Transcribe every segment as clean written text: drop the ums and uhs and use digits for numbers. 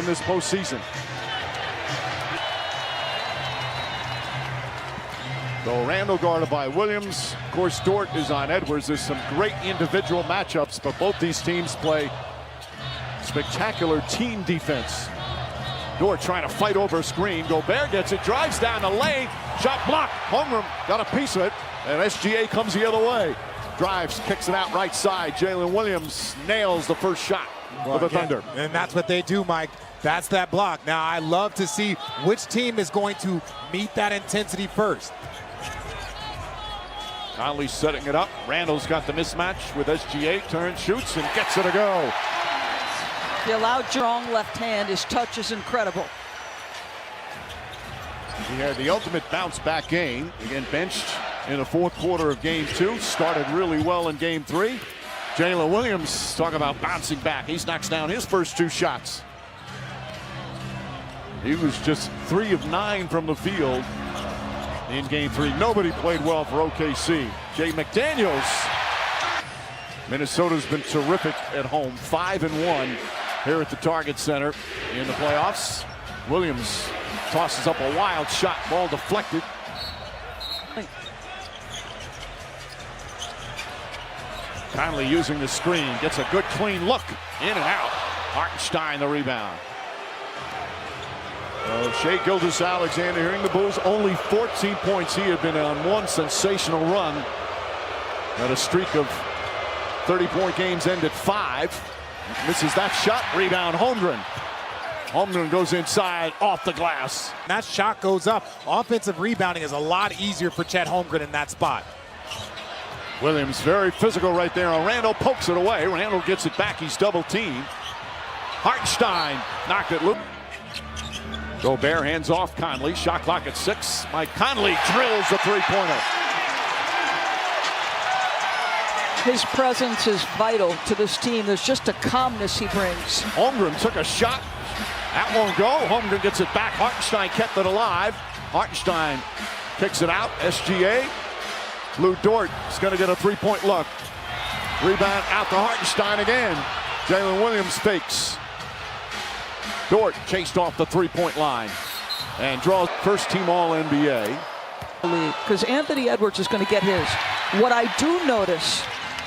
in this postseason. So Randall guarded by Williams. Of course, Dort is on Edwards. There's some great individual matchups, but both these teams play spectacular team defense. Dort trying to fight over a screen. Gobert gets it, drives down the lane. Shot blocked. Holmgren got a piece of it, and SGA comes the other way. Drives, kicks it out right side. Jalen Williams nails the first shot for the Thunder. And that's what they do, Mike. That's that block. Now, I love to see which team is going to meet that intensity first. Conley setting it up. Randall's got the mismatch with SGA. Turns, shoots, and gets it to go. He allowed strong left hand. His touch is incredible. He had the ultimate bounce back game. Again, benched in the fourth quarter of game 2. Started really well in game 3. Jalen Williams, talk about bouncing back. He knocks down his first 2 shots. He was just 3 of 9 from the field in game 3. Nobody played well for OKC. Jay McDaniels. Minnesota's been terrific at home. 5-1 here at the Target Center in the playoffs. Williams tosses up a wild shot. Ball deflected. Conley using the screen. Gets a good clean look. In and out. Hartenstein the rebound. Shai Gilgeous-Alexander hearing the boos. Only 14 points. He had been on one sensational run. Had a streak of 30-point games, ended 5. Misses that shot. Rebound Holmgren. Holmgren goes inside off the glass. That shot goes up. Offensive rebounding is a lot easier for Chet Holmgren in that spot. Williams very physical right there. Randall pokes it away. Randall gets it back. He's double teamed. Hartenstein knocked it loose. Gobert hands off Conley. Shot clock at 6. Mike Conley drills the three-pointer. His presence is vital to this team. There's just a calmness he brings. Holmgren took a shot. That won't go. Holmgren gets it back. Hartenstein kept it alive. Hartenstein kicks it out. SGA. Lou Dort is going to get a three-point look. Rebound out to Hartenstein again. Jalen Williams fakes. Dort chased off the three-point line and draws first-team All-NBA. Because Anthony Edwards is going to get his. What I do notice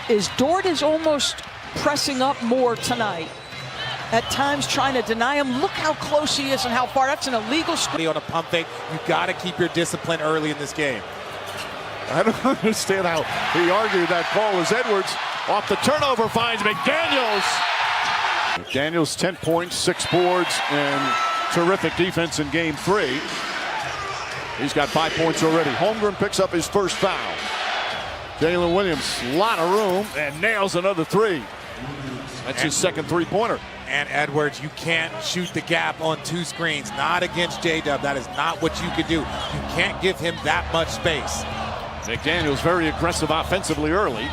is Dort is almost pressing up more tonight. At times trying to deny him. Look how close he is and how far. That's an illegal screen. On a pump fake, you got to keep your discipline early in this game. I don't understand how he argued that call was Edwards. Off the turnover finds McDaniels. McDaniels 10 points, 6 boards, and terrific defense in game 3. He's got 5 points already. Holmgren picks up his first foul. Jalen Williams, a lot of room, and nails another 3. That's his second three-pointer. And Edwards, you can't shoot the gap on 2 screens. Not against J-Dub. That is not what you could do. You can't give him that much space. McDaniels very aggressive offensively early,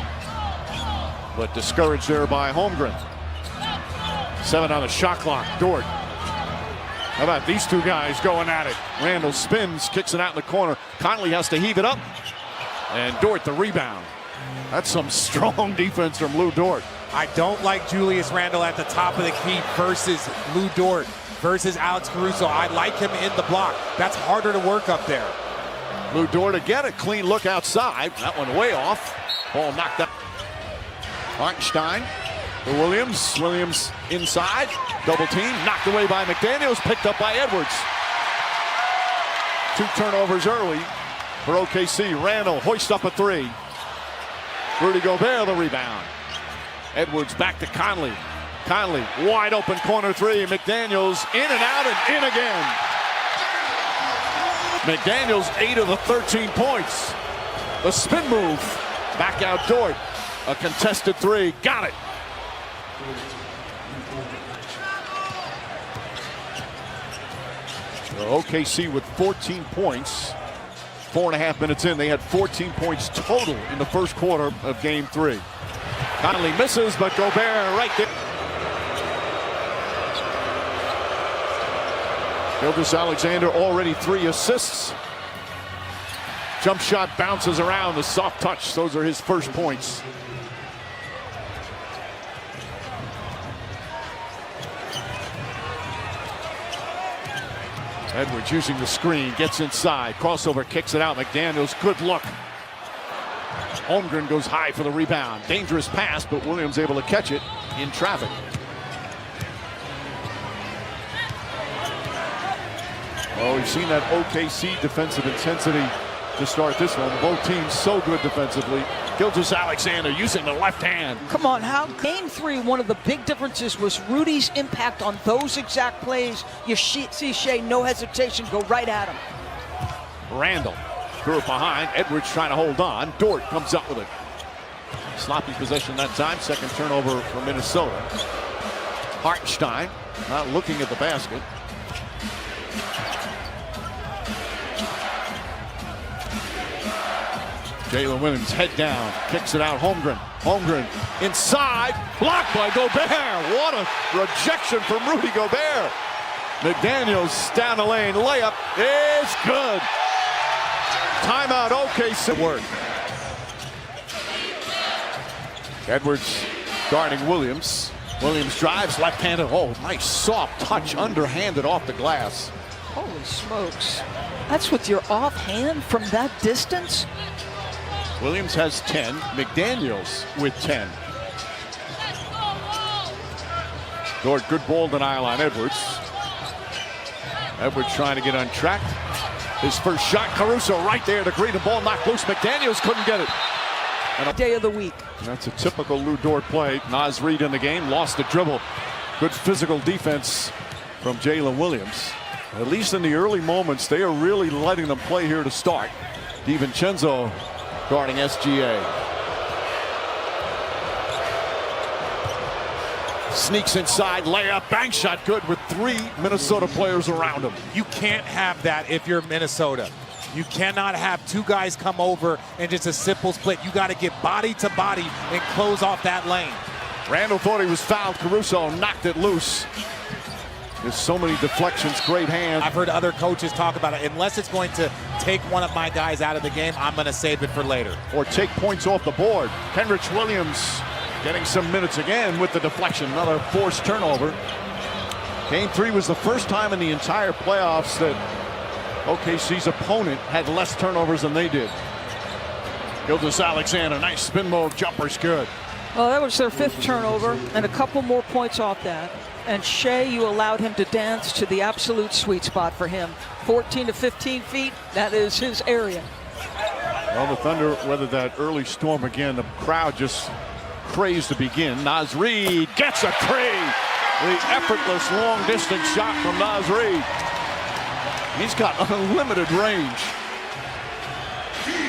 but discouraged there by Holmgren. 7 on the shot clock. Dort. How about these 2 guys going at it? Randall spins, kicks it out in the corner. Conley has to heave it up. And Dort the rebound. That's some strong defense from Lou Dort. I don't like Julius Randle at the top of the key versus Lou Dort versus Alex Caruso. I like him in the block. That's harder to work up there. Lou Dort again, a clean look outside. That one way off. Ball knocked up. Hartenstein to Williams. Williams inside. Double team. Knocked away by McDaniels. Picked up by Edwards. 2 turnovers early for OKC. Randall hoists up a 3. Rudy Gobert the rebound. Edwards back to Conley. Conley wide open corner 3. McDaniels in and out and in again. McDaniels 8 of the 13 points. The spin move. Back out Dort. A contested 3. Got it. So OKC with 14 points. 4.5 minutes in, they had 14 points total in the first quarter of game 3. Conley misses, but Gobert right there. Gilgeous-Alexander already 3 assists. Jump shot bounces around, the soft touch. Those are his first points. Edwards using the screen, gets inside, crossover, kicks it out. McDaniels, good look. Holmgren goes high for the rebound. Dangerous pass, but Williams able to catch it in traffic. Oh, we've seen that OKC defensive intensity to start this one. Both teams so good defensively. Gilgeous-Alexander using the left hand. Come on, how game 3, one of the big differences was Rudy's impact on those exact plays. You see Shea, no hesitation, go right at him. Randall threw it behind. Edwards trying to hold on. Dort comes up with it. Sloppy possession that time. Second turnover for Minnesota. Hartenstein not looking at the basket. Jalen Williams head down, kicks it out. Holmgren inside, blocked by Gobert. What a rejection from Rudy Gobert. McDaniels down the lane, layup is good. Timeout, OKC. Word. Edwards guarding Williams. Williams drives left-handed. Oh, nice soft touch, underhanded off the glass. Holy smokes. That's with your offhand from that distance? Williams has 10. McDaniels with 10. Dort, good ball denial on Edwards. Edwards trying to get untracked. His first shot, Caruso right there to green. The ball knocked loose. McDaniels couldn't get it. And a day of the week. That's a typical Lou Dort play. Naz Reid in the game, lost the dribble. Good physical defense from Jalen Williams. At least in the early moments, they are really letting them play here to start. DiVincenzo guarding SGA. Sneaks inside, layup, bank shot good with 3 Minnesota players around him. You can't have that if you're Minnesota. You cannot have 2 guys come over and just a simple split. You got to get body to body and close off that lane. Randall thought he was fouled. Caruso knocked it loose. There's so many deflections, great hands. I've heard other coaches talk about it. Unless it's going to take one of my guys out of the game, I'm going to save it for later. Or take points off the board. Kenrich Williams getting some minutes again with the deflection. Another forced turnover. Game 3 was the first time in the entire playoffs that OKC's opponent had less turnovers than they did. Gilgeous-Alexander, nice spin move, jumper's good. Well, that was their 5th turnover, and a couple more points off that. And Shea, you allowed him to dance to the absolute sweet spot for him. 14 to 15 feet, that is his area. Well, the Thunder weathered that early storm again. The crowd just crazed to begin. Naz Reid gets a 3. The effortless long distance shot from Naz Reid. He's got unlimited range.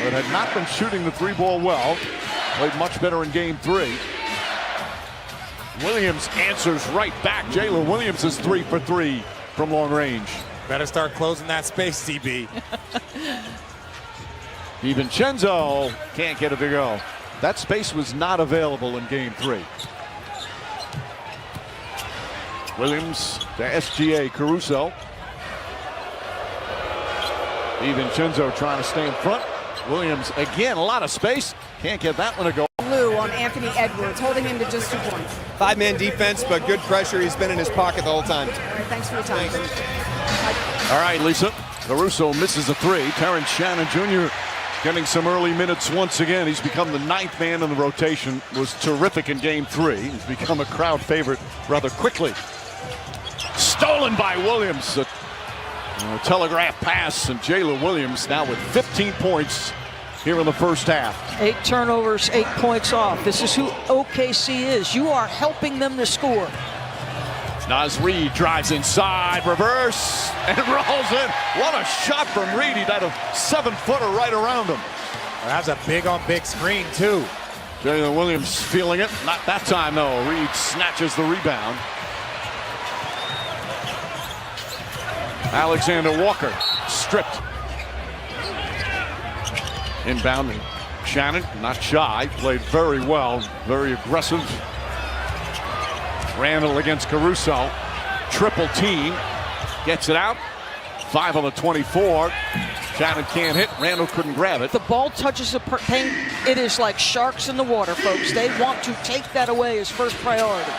But had not been shooting the 3-ball well. Played much better in game 3. Williams answers right back. Jalen Williams is 3 for 3 from long range. Better start closing that space, CB. DiVincenzo can't get it to go. That space was not available in game 3. Williams to SGA, Caruso. DiVincenzo trying to stay in front. Williams again, a lot of space. Can't get that one to go. Lou on Anthony Edwards, holding him to just 2 points. 5-man defense, but good pressure. He's been in his pocket the whole time. All right, thanks for your time. All right, Lisa. Caruso misses a 3. Terrence Shannon Jr. getting some early minutes once again. He's become the 9th man in the rotation. Was terrific in game 3. He's become a crowd favorite rather quickly. Stolen by Williams. A telegraph pass, and Jalen Williams now with 15 points here in the first half. 8 turnovers, 8 points off. This is who OKC is. You are helping them to score. Naz Reid drives inside, reverse, and rolls in. What a shot from Reid. He'd had a 7-footer right around him. That's a big on big screen, too. Jalen Williams feeling it. Not that time, though. Reid snatches the rebound. Alexander Walker stripped. Inbounding. Shannon, not shy, played very well, very aggressive. Randall against Caruso. Triple team. Gets it out. 5 on the 24. Shannon can't hit. Randall couldn't grab it. The ball touches the paint. It is like sharks in the water, folks. They want to take that away as first priority.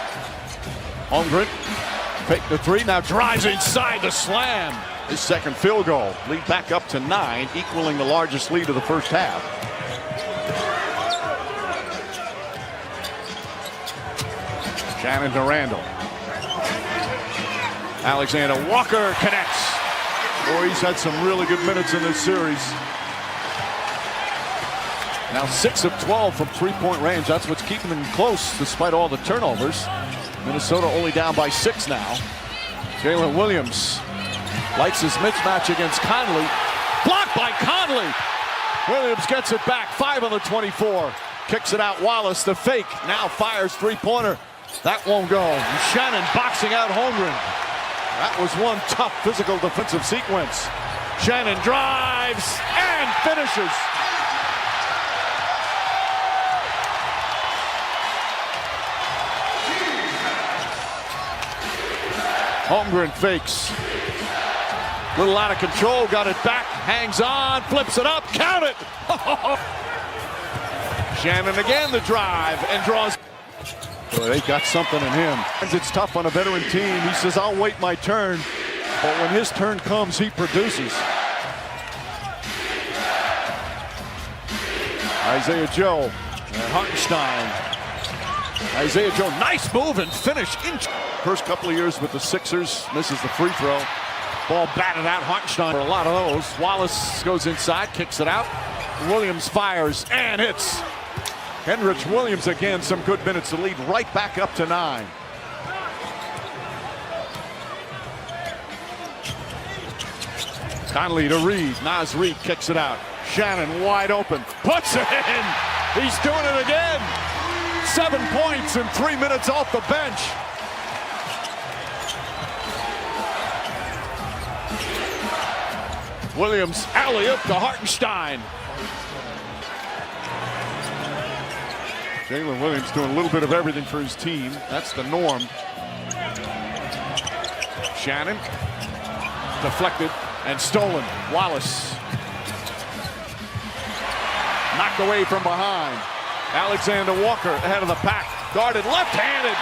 Holmgren Fake the three, now drives inside the slam. His second field goal. Lead back up to 9, equaling the largest lead of the first half. Shannon to Randall. Alexander Walker connects. Boy, he's had some really good minutes in this series. Now 6 of 12 from three-point range. That's what's keeping them close despite all the turnovers. Minnesota only down by 6 now. Jalen Williams lights his mismatch against Conley. Blocked by Conley. Williams gets it back. 5 on the 24. Kicks it out. Wallace, the fake. Now fires three-pointer. That won't go. And Shannon boxing out Holmgren. That was one tough physical defensive sequence. Shannon drives and finishes. Holmgren fakes. Little out of control, got it back, hangs on, flips it up, count it! Shannon again the drive and draws. Boy, they got something in him. It's tough on a veteran team. He says, I'll wait my turn. But when his turn comes, he produces. Isaiah Joe and Hartenstein. Isaiah Joe, nice move and finish. First couple of years with the Sixers, misses the free throw. Ball batted out. Hartenstein for a lot of those. Wallace goes inside, kicks it out. Williams fires and hits. Henrich Williams again, some good minutes to lead right back up to 9. Conley to Reed. Naz Reed kicks it out. Shannon wide open. Puts it in. He's doing it again. 7 points in 3 minutes off the bench. Williams alley-oop to Hartenstein. Jalen Williams doing a little bit of everything for his team. That's the norm. Shannon deflected and stolen. Wallace knocked away from behind. Alexander Walker ahead of the pack. Guarded left-handed.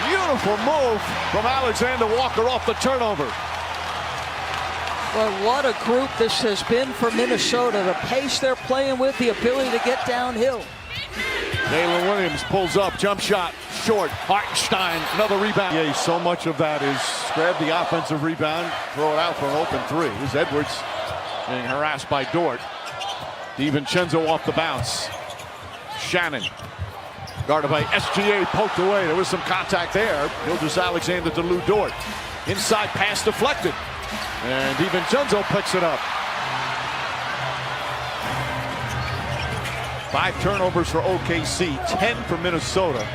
Beautiful move from Alexander Walker off the turnover. Well, what a group this has been for Minnesota. The pace they're playing with, the ability to get downhill. Jalen Williams pulls up, jump shot, short. Hartenstein, another rebound. Yeah, so much of that is grab the offensive rebound, throw it out for an open three. Here's Edwards being harassed by Dort. DiVincenzo off the bounce. Shannon, guarded by SGA, poked away. There was some contact there. Gilgeous-Alexander to Lou Dort. Inside pass deflected. And DiVincenzo picks it up. 5 turnovers for OKC, 10 for Minnesota.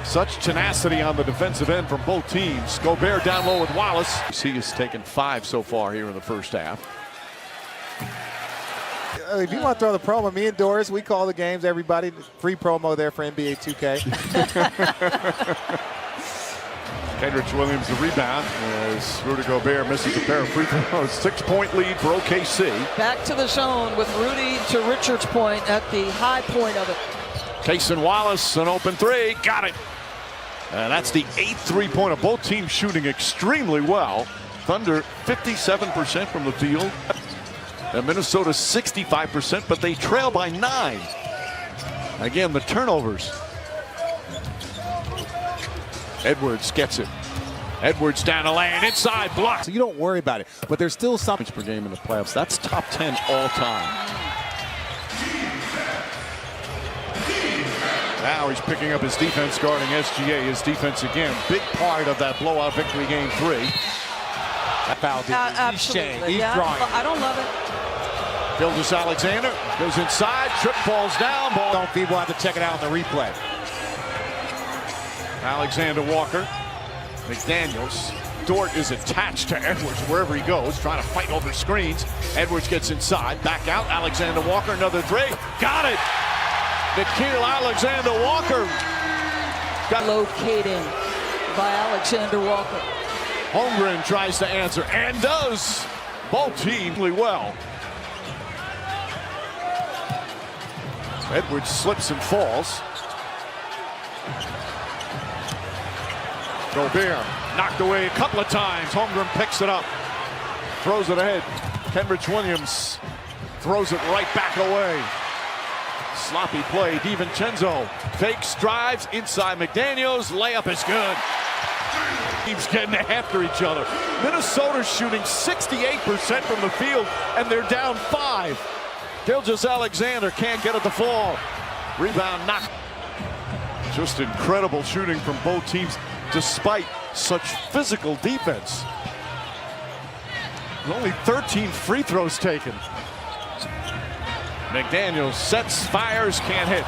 Such tenacity on the defensive end from both teams. Gobert down low with Wallace. He has taken 5 so far here in the first half. If you want to throw the promo, me and Doris, we call the games. Everybody, free promo there for NBA 2K. Henrich Williams the rebound as Rudy Gobert misses a pair of free throws. 6-point lead for OKC. Back to the zone with Rudy to Richard's point at the high point of it. Cason Wallace, an open three, got it. And that's the 8th three-pointer. Both teams shooting extremely well. Thunder 57% from the field. And Minnesota 65%, but they trail by 9. Again, the turnovers. Edwards gets it. Edwards down the lane, inside block. So you don't worry about it, but there's still something per game in the playoffs. That's top 10 all time. Now he's picking up his defense, guarding SGA. His defense again, big part of that blowout victory game 3. That foul did. Absolutely. He's yeah, drawing. I don't love it. Gilgeous-Alexander goes inside, trip falls down. Ball. People have to check it out on the replay. Alexander Walker, McDaniels. Dort is attached to Edwards wherever he goes, trying to fight over screens. Edwards gets inside, back out. Alexander Walker, another three. Got it! Nickeil Alexander Walker. Got locating by Alexander Walker. Holmgren tries to answer and does. Both teams really well. Edwards slips and falls. Gobert knocked away a couple of times. Holmgren picks it up. Throws it ahead. Kenrich Williams throws it right back away. Sloppy play. DiVincenzo fakes, drives inside McDaniels. Layup is good. Teams getting after each other. Minnesota's shooting 68% from the field, and they're down 5. Gilgeous-Alexander can't get it to fall. Rebound knocked. Just incredible shooting from both teams, despite such physical defense. Only 13 free throws taken. McDaniels sets, fires, can't hit.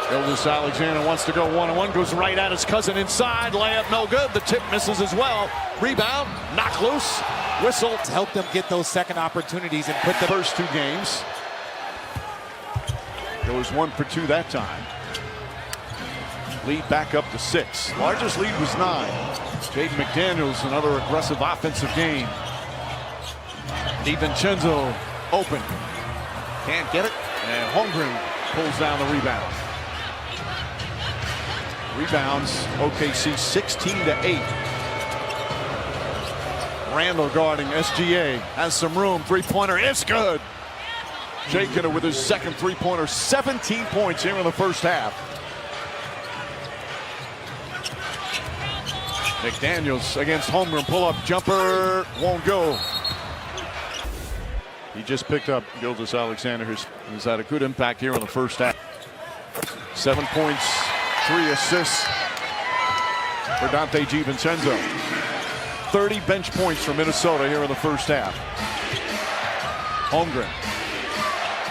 Gilgeous-Alexander wants to go one-on-one, goes right at his cousin inside. Layup no good. The tip misses as well. Rebound, knock loose, whistle. To help them get those second opportunities and put the First 2 games. Goes 1 for 2 that time. Lead back up to 6. Largest lead was 9. Jaden McDaniels, another aggressive offensive game. DiVincenzo open. Can't get it. And Holmgren pulls down the rebound. Rebounds, OKC 16-8. Randall guarding SGA. Has some room. Three-pointer is good. Jay Kidder with his second three-pointer. 17 points here in the first half. McDaniels against Holmgren. Pull-up jumper. Won't go. He just picked up Gilgeous-Alexander. He's had a good impact here in the first half. 7 points, 3 assists for Dante DiVincenzo. 30 bench points for Minnesota here in the first half. Holmgren.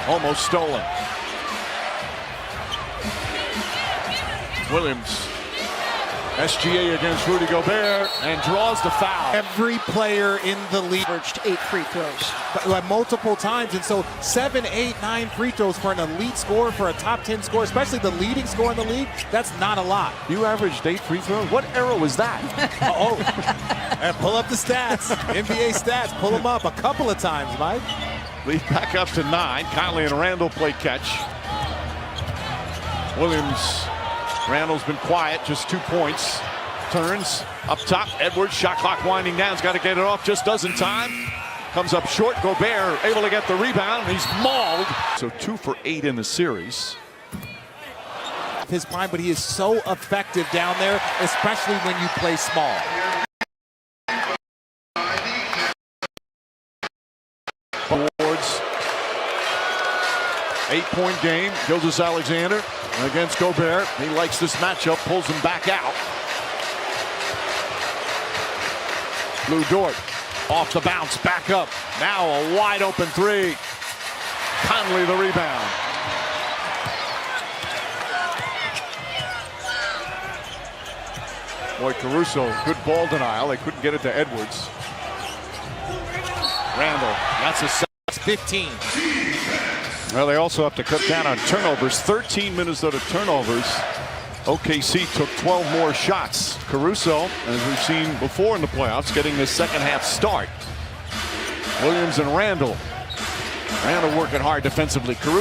Almost stolen. Williams. SGA against Rudy Gobert and draws the foul. every player in the league Averaged 8 free throws. like multiple times, and so 7, 8, 9 free throws for an elite scorer, for a top 10 scorer, especially the leading scorer in the league. That's not a lot. You averaged 8 free throws? What era was that? And pull up the stats, NBA stats. Pull them up a couple of times, Mike. Lead back up to 9. Conley and Randall play catch. Williams. Randall's been quiet, just 2 points. Turns up top. Edwards, shot clock winding down. He's got to get it off, just does in time. Comes up short. Gobert able to get the rebound. He's mauled. So 2 for 8 in the series. His prime, but he is so effective down there, especially when you play small. Boards. 8-point game. Gilgeous-Alexander against Gobert. He likes this matchup, pulls him back out. Lou Dort off the bounce, back up. Now a wide open 3. Conley the rebound. Boy, Caruso, good ball denial. They couldn't get it to Edwards. Randall, that's a 15. Well, they also have to cut down on turnovers. 13 Minnesota turnovers. OKC took 12 more shots. Caruso, as we've seen before in the playoffs, getting the second half start. Williams and Randall. Randall working hard defensively. Caruso